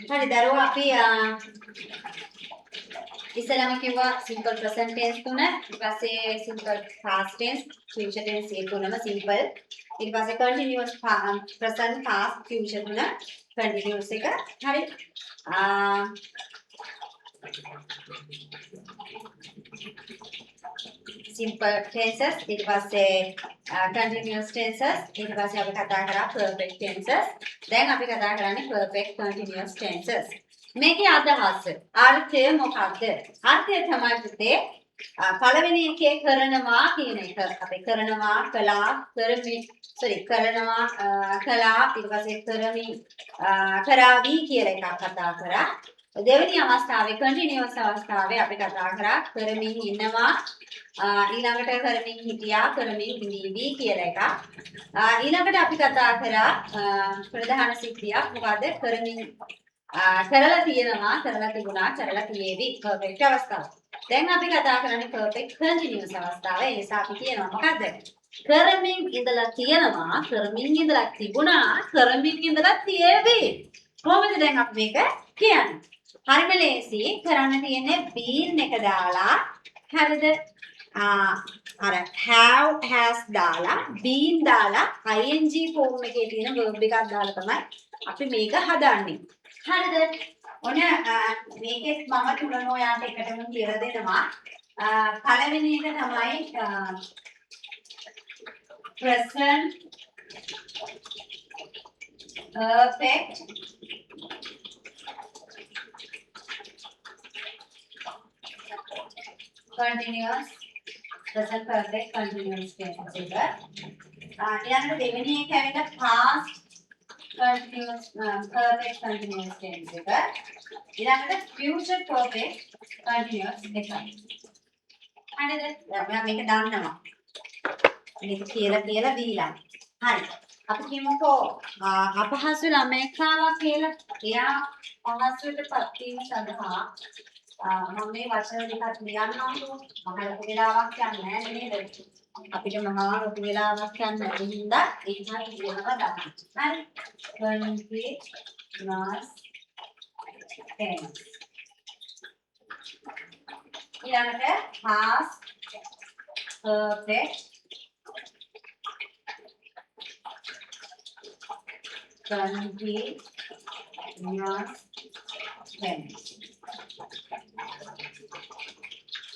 හරි දරුවෝ අපි ඉස්සෙල්ලාම කිව්වා simple present tense තුන ඊට පස්සේ simple past tense future tense ඒ තුනම simple ඊට පස්සේ continuous present past future තුන continuous එක හරි simple tenses ඊට පස්සේ continuous tenses ඊට පස්සේ අපි කතා කරා perfect tenses දැන් අපි කතා කරන්නේ perfect continuous tenses මේකේ අදහස අර්ථය මොකක්ද අර්ථය තමයි පුතේ පළවෙනි එකේ කරනවා කියන එක අපි කරනවා කළා කරමි කරනවා කළා ඊට පස්සේ කරමි කරાવી කියලා එකක් කතා කරා දෙවෙනි අවස්ථාවේ continuous අවස්ථාවේ අපි කතා කරා කරමින් ඉන්නවා ඊළඟට කරමින් හිටියා කරමින් ඉඳීවි කියලා එකක් ඊළඟට අපි කතා කරා ප්‍රධාන සිද්ධියක් මොකද කරමින් කරලා තියෙනවා කරලා තිබුණා කරලා තියේවි perfect අවස්ථාව. දැන් අපි කතා කරන්නේ perfect continuous අවස්ථාව. ඒ නිසා අපි කියනවා මොකද්ද? කරමින් ඉඳලා තියෙනවා කරමින් ඉඳලා තිබුණා කරමින් ඉඳලා තියේවි. කොහොමද දැන් අපි මේක කියන්නේ? හරිම ලේසි කරන්න තියෙන්නේ been එක දාලා හරිද? අර have has දාලා been දාලා ing form එකේ තියෙන verb එකක් දාලා තමයි අපි මේක හදන්නේ. හරිද? ඔන්න මේකෙත් මම තුනන ඔයාට එකටම කියලා දෙනවා. පළවෙනි එක තමයි present perfect continuous present perfect continuous tense එක. ඊළඟට දෙවෙනි එක ඇවිල්ලා past continuous perfect continuous tense එක. ඊළඟට future perfect continuous එක. හරිද? දැන් මේක දන්නවා. මේක කියලා දීලා. හරි. අපි කියමුකෝ අපහසු ළමයෙක් ආවා කියලා. එයා පහසුවටපත් වීම සඳහා මම මේ වචන ටිකක් ලියන්නම්. මම ලොකු වෙලාවක් යන්නේ නැහැ නේද? අපිට මහා ලොකු වෙලාවක් යන්න බැරි හින්දා ඒක හරි කියනවා දාන්න. හරි. continuous tense. ඊළඟට past perfect continuous tense.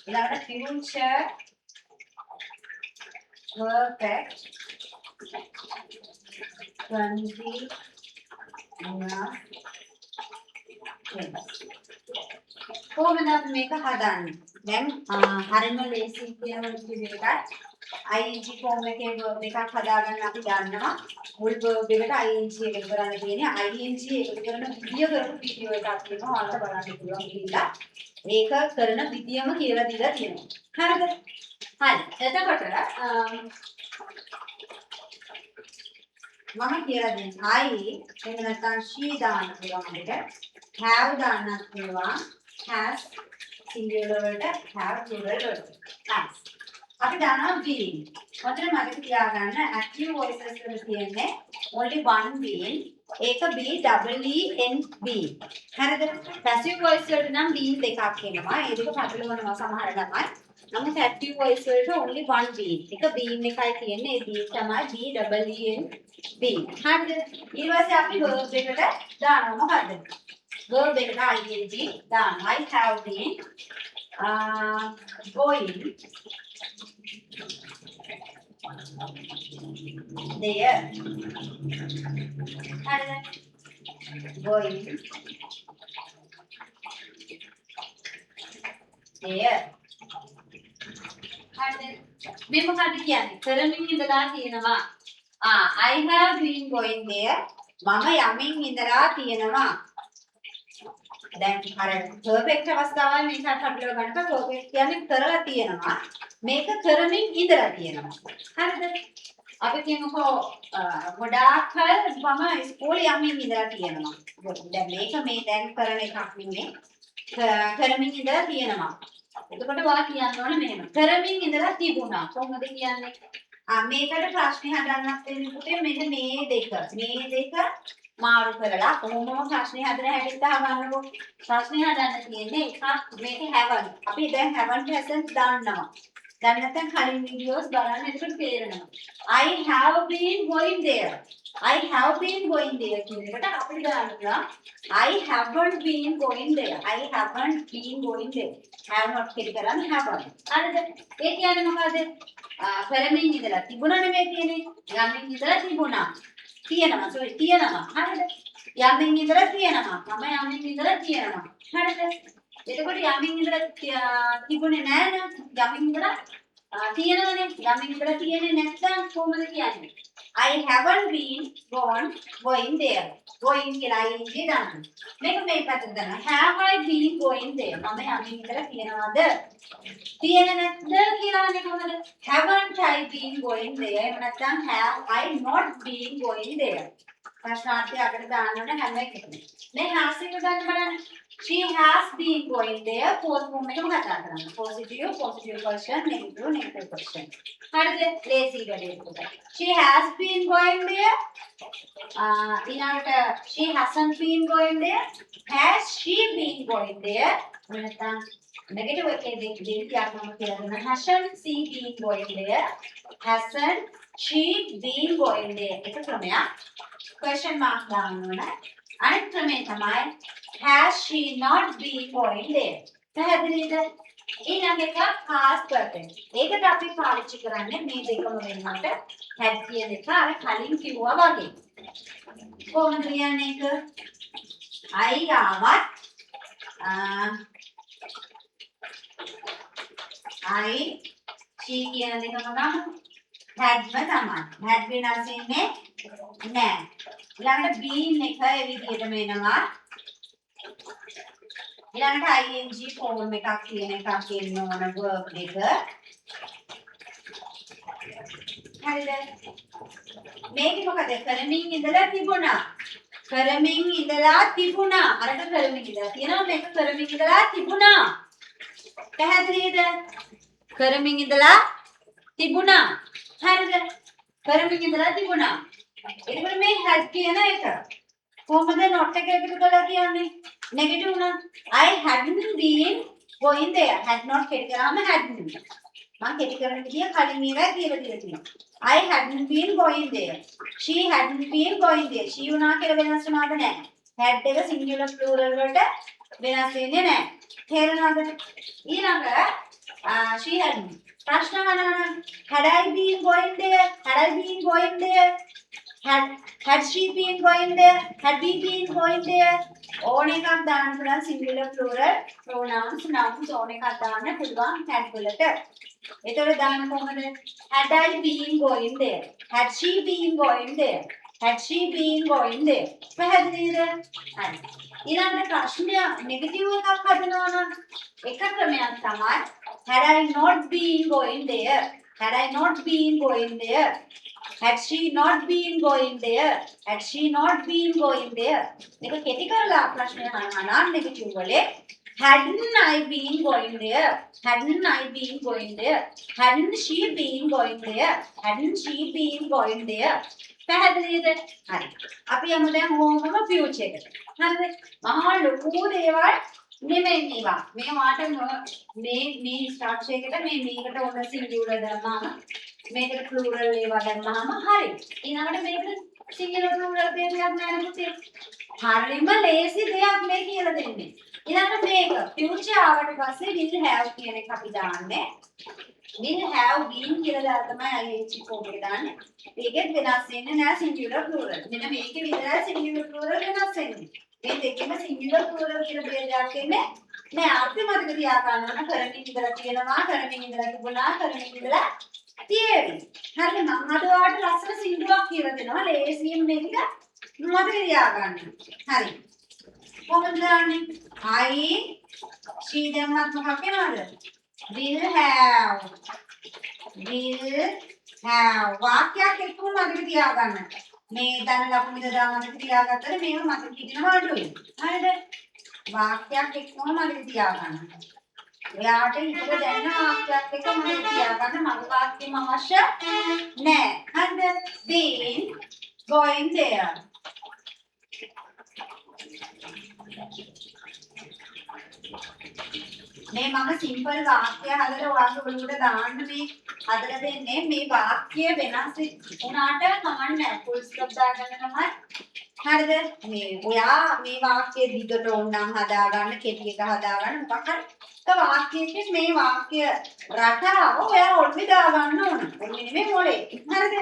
ඊළඟට future perfect continuous tense. කොහොමද අපි මේක හදන්නේ? දැන් හරිම ලේසි කියන විදිහට ing form එකේ verb එකක් හදාගන්න අපි දන්නවා. මුල් verb එකට ing එකතු කරන්න තියෙන්නේ. ing එකතු කරන විදිය කරපු වීඩියෝ එකක් තියෙනවා. ඔයාලට බලන්න පුළුවන් කියලා. ඒක කරන විදියම කියලා දීලා තියෙනවා. හරිද? හරි. එතකොට මම කියලා දෙන්න. එහෙම නැත්නම් she දාන්න පුළුවන් එකට. have දාන්නත් පුළුවන්. has singular වලට have plural වලට. has. අපි දානවා been. ඔතන මතක තියාගන්න active voices වල තියෙන්නේ only one been. ඒක B double E N B. හරිද? passive voice වලට නම් been දෙකක් එනවා. ඒ දෙක පැටලෙනවා සමහර ළමයි. නමුත් active voice වලට only one been. එක been එකයි තියෙන්නේ. ඒ been තමයි B double E N B. හරිද? ඊට පස්සේ අපි verb එකට දානවා මොකද්ද? verb එකට ing දානවා. I have been going there. හරිද? going there. හරිද? මේ මොකක්ද කියන්නේ? කරමින් ඉඳලා තියෙනවා. I have been going there. මම යමින් ඉඳලා තියෙනවා. දැන් අර perfect අවස්ථාවයි මේක අපිට ගන්නකොට perfect කියන්නේ කරලා තියෙනවා. මේක කරමින් ඉඳලා තියෙනවා. හරිද? අපි කියමුකෝ ගොඩාක් කල් මම ඉස්කෝලේ යමින් ඉඳලා තියෙනවා. දැන් මේක මේ දැන් කරන එකක් නෙමෙයි. කරමින් ඉඳලා තියෙනවා. එතකොට ඔයා කියන්න ඕනේ මෙහෙම. කරමින් ඉඳලා තිබුණා. කොහොමද කියන්නේ? මේකට ප්‍රශ්නේ හදන්නත් වෙන්නේ පුතේ මෙන්න මේ දෙක. මේ දෙක මාරු කරලා කොහොමම ප්‍රශ්නේ හදන හැටි අහගන්නකො. ප්‍රශ්නේ හදන්න තියෙන්නේ එකක් මේකේ haven't. අපි දැන් haven't hasn't දන්නවා. දැන් නැත්නම් කලින් වීඩියෝස් බලන්න එතකොට තේරෙනවා. I have been going there. I have been going there කියන එකට අපිට දාන්න පුළුවන් I haven't been going there. I haven't been going there. have not කියන කරන්නේ haven't. හරිද? ඒ කියන්නේ මොකද? කරමින් ඉඳලා තිබුණා නෙමෙයි කියන්නේ. යමින් ඉඳලා තිබුණා. තියෙනවා. sorry තියෙනවා. හරිද? යමින් ඉඳලා තියෙනවා. මම යමින් ඉඳලා තියෙනවා. හරිද? එතකොට යමින් ඉඳලා තිබුණේ නෑ නේද? යමින් ඉඳලා තියෙනවනේ. යමින් ඉඳලා තියෙන්නේ නැත්නම් කොහොමද කියන්නේ? I haven't been going there. Going කියලා ing දාන්න. මේක මේ පැත්තට දාන්න. Have I been going there? මම යමින් ඉඳලා තියෙනවද? තියෙන්නේ නැද්ද කියලා අහන්නේ කොහොමද? Haven't I been going there? එහෙම නැත්නම් have I not been going there? ප්‍රශ්නාර්ථය අගට දාන්න ඕන හැම එකකම. මේ has එක ගන්න බලන්න. She has been going there. Fourth form එකම කතා කරන්න. Positive question, negative question. හරිද? lazy වැඩේ. She has been going there. ඊළඟට she hasn't been going there. Has she been going there? නැත්නම් negative එකේ දෙකක් මම කියලා දුන්නා. Hasn't she been going there? Hasn't she been going there? ඒක ක්‍රමයක්. question mark දාන්න ඕන. අනිත් ක්‍රමය තමයි has she not been going there? පැහැදිලිද? ඊළඟ එක past perfect. ඒකට අපි පාවිච්චි කරන්නේ මේ දෙකම වෙනකොට had කියන එක අර කලින් කිව්වා වගේ. කොහොමද කියන්නේ ඒක? I ආවත් I she කියන දෙකම ගමු. hadම තමයි. had වෙනස් වෙන්නේ නෑ. ඊළඟට been එක ඒ විදිහටම එනවා. ඊළඟට ing form එකක් කියන එකක් එන්න ඕන verb එක. හරිද? මේක මොකද? කරමින් ඉඳලා තිබුණා. කරමින් ඉඳලා තිබුණා. අරක කරමින් ඉඳලා තියෙනවා මේක කරමින් ඉඳලා තිබුණා. පැහැදිලිද? කරමින් ඉඳලා තිබුණා. හරිද? කරමින් ඉඳලා තිබුණා. එතකොට මේ had කියන එක කොහොමද not එක එකතු කරලා කියන්නේ? negative උනා. I hadn't been going there. had not කෙටි කරාම hadn't. මම කෙටි කරන විදිය කලින් ඒවා කියලා තියෙනවා. I hadn't been going there. She hadn't been going there. she උනා කියලා වෙනස් වෙනවද නැහැ. had එක singular plural වලට වෙනස් වෙන්නේ නැහැ. තේරෙනවද? ඊළඟ she hadn't. ප්‍රශ්න අහනවා. had I been going there? had I been going there? Had she been going there? Had we been going there? ඕන එකක් දාන්න පුළුවන් singular plural pronouns nouns ඕන එකක් දාන්න පුළුවන් had වලට. ඒතකොට දාන්න කොහොමද? Had I been going there? Had she been going there? Had she been going there? පැහැදිලිද? හරි. ඊළඟ ප්‍රශ්නය negative එකක් හදනවා නම් එක ක්‍රමයක් තමයි had I not been going there? Had I not been going there? Had she not been going there? Had she not been going there? මේක කෙටි කරලා ප්‍රශ්නය අහනවා negative වලේ hadn't I been going there? Hadn't I been going there? Hadn't she been going there? Hadn't she been going there? පැහැදිලිද? හරි. අපි යමු දැන් හෝමම ෆියුචර් එකට. හරිද? මහා ලොකු දේවල් නෙමෙයි මේවා. මේ වාට මේ ස්ට්‍රක්චර් එකට මේකට ඕන සිංගියුලර් දානවා. මේකට ප්ලූරල් ඒවා දැම්මහම හරි. ඊළඟට මේකට සිංගියුලර් ප්ලූරල් දෙයක් නෑ පුතේ. හරියම ලේසි දෙයක් මේ කියලා දෙන්නේ. ඊළඟට මේක ෆියුචර් ආවට පස්සේ will have කියන එක අපි දාන්නේ. will have been කියලා දාලා තමයි ing form එක දාන්නේ. ඒකෙත් වෙනස් වෙන්නේ නෑ සිංගියුලර් ප්ලූරල්. මෙන්න මේකේ විතරයි සිංගියුලර් ප්ලූරල් වෙනස් වෙන්නේ. මේ දෙකෙම සිංගියුලර් ප්ලූරල් කියලා බෙදයක් එන්නේ නෑ. අර්ථය මතක තියාගන්න ඕන. කරමින් ඉඳලා තියෙනවා, කරමින් ඉඳලා තිබුණා, කරමින් ඉඳලා තියෙවි. හරිද? මම අද ඔයාලට ලස්සන සින්දුවක් කියලා දෙනවා. ලේසියෙන් මේක මතක තියාගන්න. හරි. කොහොමද දාන්නේ? I she දැම්මත් මොකක් වෙනවද? will have වාක්‍යයක් එක්කම මතක තියාගන්න. මේ දන ලකුණු දා මතක තියාගත්තට මේව මතක හිටිනවා අඩුයි. හරිද? වාක්‍යයක් එක්කම මතක තියාගන්න. ඔයාට හිතට දැනෙන වාක්‍යයක් එක්ක මතක තියාගන්න මග වාක්‍යෙම අවශ්‍ය නැහැ. හරිද? been going there. මේ මම සිම්පල් වාක්‍ය හදලා ඔයාලට ඔළුවට දාන්න මේ හදලා දෙන්නේ මේ වාක්‍ය වෙනස් වුණාට කමක් නැහැ ෆුල් ස්ටොප් දාගන්න තමයි හරිද මේ ඔයා මේ වාක්‍ය දිගට ඕනනම් හදාගන්න කෙටි එක හදාගන්න මොකක් හරි එක වාක්‍යයකින් මේ වාක්‍ය රටාව ඔයා ඔළුවේ දාගන්න ඕන ඔළුවේ නෙමෙයි මොලේ හරිද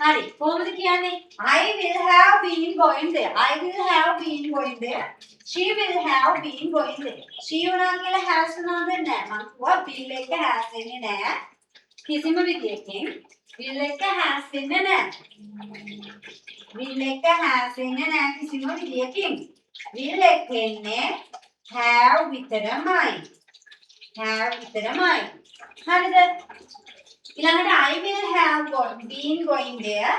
හරි කොහොමද කියන්නේ I will have been going there I will have been going there she will have been going there she උනා කියලා has උනාද නැහැ මම කිව්වා will එක has වෙන්නේ නැහැ කිසිම විදියකින් will එක has වෙන්නේ නැහැ will එක has වෙන්නේ නැහැ කිසිම විදියකින් will එක වෙන්නේ have විතරමයි හරිද ඊළඟට I will have been going there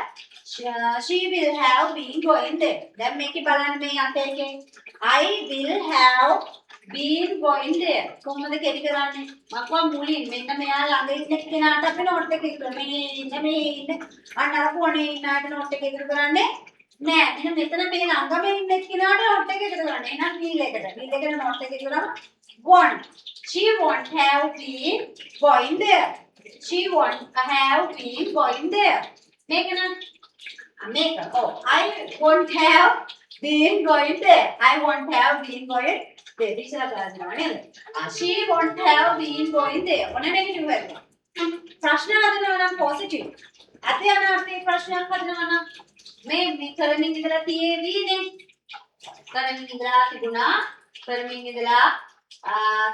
she will have been going there දැන් මේකේ බලන්න මේ අතේ I will have been going there කොහොමද කෙටි කරන්නේ මම මුලින් මෙන්න මෙයා ළඟ ඉන්න කෙනාට අපි නෝට් එක ඉක්කලා මේ ඉන්න අන්න අර කොනේ ඉන්නාට නෝට් එක ඉදිරි කරන්නේ නෑ එහෙනම් මෙතන මේ ළඟම ඉන්න කෙනාට නෝට් එක ඉදිරි කරන්නේ එහෙනම් will එකට නෝට් එක ඉදිරි කරලා won't she won't have been going there she won't have been going there make it oh I won't have been going there I won't have been going there this is a she won't have been going there one negative word ප්‍රශ්න හදනවා නම් positive අධ්‍යයනාර්ථයේ ප්‍රශ්නයක් හදනවා නම් මේ කරමින් ඉඳලා තියේවිනේ කරමින් ඉඳලා තිබුණා කරමින් ඉඳලා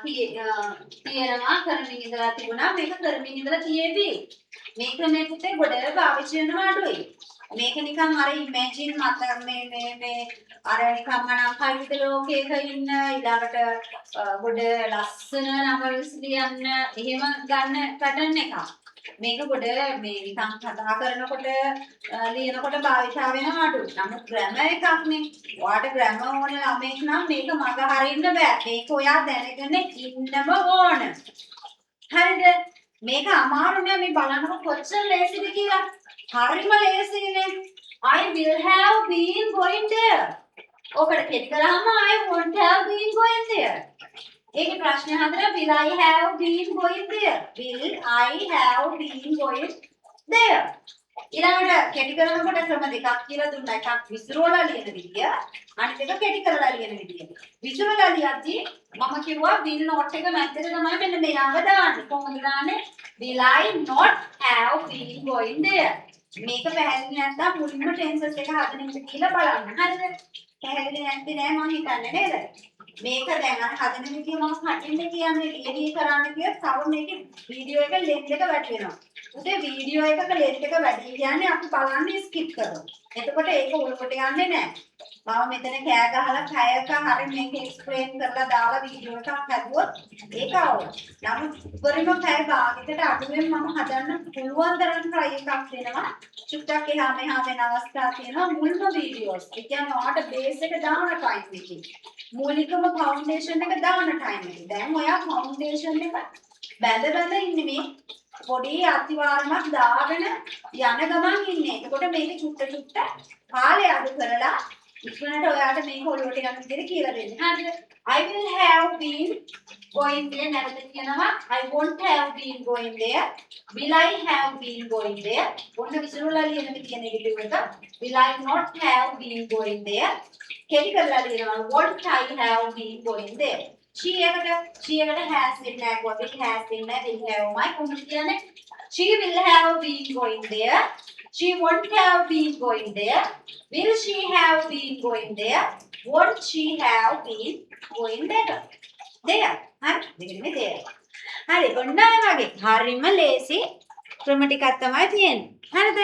තියෙනවා කරමින් ඉඳලා තිබුණා මේක කරමින් ඉඳලා තියේවි මේක මේ පුතේ ගොඩ පාවිච්චි වෙනවා අඩුයි මේක නිකන් අර ඉමේජින් මත මේ අර නිකන් මනංකල්පිත ලෝකයක ඉන්න ඊළඟට ගොඩ ලස්සන නවල්ස් ලියන්න එහෙම ගන්න පැටර්න් එකක් මේක ගොඩ මේ නිකන් කතා කරනකොට ලියනකොට භාවිතා වෙනවා අඩුයි නමුත් ග්‍රැමර් එකක් නේ ඔයාට ග්‍රැමර් ඕන ළමෙක් නම් මේක මග හරින්න බෑ මේක ඔයා දැනගෙන ඉන්නම ඕන හරිද මේක අමාරු නෑ මේ බලනකොට කොච්චර ලේසිද කියලා හරිම ලේසිනේ I will have been going there ඔකට කෙටි කරාම I won't have been going there ඒකේ ප්‍රශ්න හතර will I have been going there will I have been going there ඊළඟට කෙටි කරනකොට ක්‍රම දෙකක් කියලා දුන්නා එකක් විසිරවලා ලියන විදිය අනිත් එක කෙටි කරලා ලියන විදිය විසිරවලා ලියද්දී මම කිව්වා will not එක මැද්දට තමයි මෙන්න මෙයාව දාන්නේ කොහොමද දාන්නේ will I not have been going there මේක පැහැදිලි නැත්නම් මුලින්ම ටෙන්සස් එක හදන එක කියලා බලන්න හරිද පැහැදිලි නැත්නම් නෑ මම හිතන්නේ නේද මේක දැන් අර හදන විදිය මම කටින්ද කියන්නේ ලියවි කරන්න කියොත් තව මේකේ වීඩියෝ එක ලෙන්ත් එක වැඩි වෙනවා උදේ වීඩියෝ එකක ලෙන්ත් එක වැඩි කියන්නේ අපි බලන්නේ ස්කිප් කරනවා එතකොට ඒක උඩට යන්නේ නෑ මම මෙතන කෑ ගහලා කයක හරිය මේක එක්ස්ප්ලেইন කරලා දාලා වීඩියෝ එකක් හදුවොත් ඒක අවුල් නමුත් උඩරිම කය භාගයකට අඩුවෙන් මම හදන්න පුළුවන් තරම් try එකක් දෙනවා චුට්ටක් එහා මෙහා වෙන අවස්ථා තියෙනවා මුල්ම වීඩියෝස් ඒ කියන්නේ ඔයාට බේස් එක දාන ටයිම් එකේ මූලිකම ෆවුන්ඩේෂන් එක දාන ටයිම් එකේ දැන් ඔයා ෆවුන්ඩේෂන් එක බැඳ ඉන්නේ මේ පොඩි අතිවාරමක් දාගෙන යන ගමන් ඉන්නේ එතකොට මේක චුට්ට කාලය අඩු කරලා ඉක්මනට ඔයාට මේක ඔලුවට ගන්න විදිහට කියලා දෙන්න. හරිද? I will have been going there නැවත කියනවා I won't have been going there. Will I have been going there? ඔන්න විසිරුලා ලියන විදිය නෙගටිව් එක. Will I not have been going there? කෙටි කරලා ලියනවා won't I have been going there? she එකට has වෙන්නේ නැහැ කොහොමද has වෙන්නේ නැහැ will have my කොහොමද කියන්නේ? She will have been going there. She won't have been going there. Will she have been going there? Won't she have been going there? There. හරි. දෙකෙනෙම there. හරි. ඔන්න ඔය වගේ. හරිම ලේසි ක්‍රම ටිකක් තමයි තියෙන්නේ. හරිද?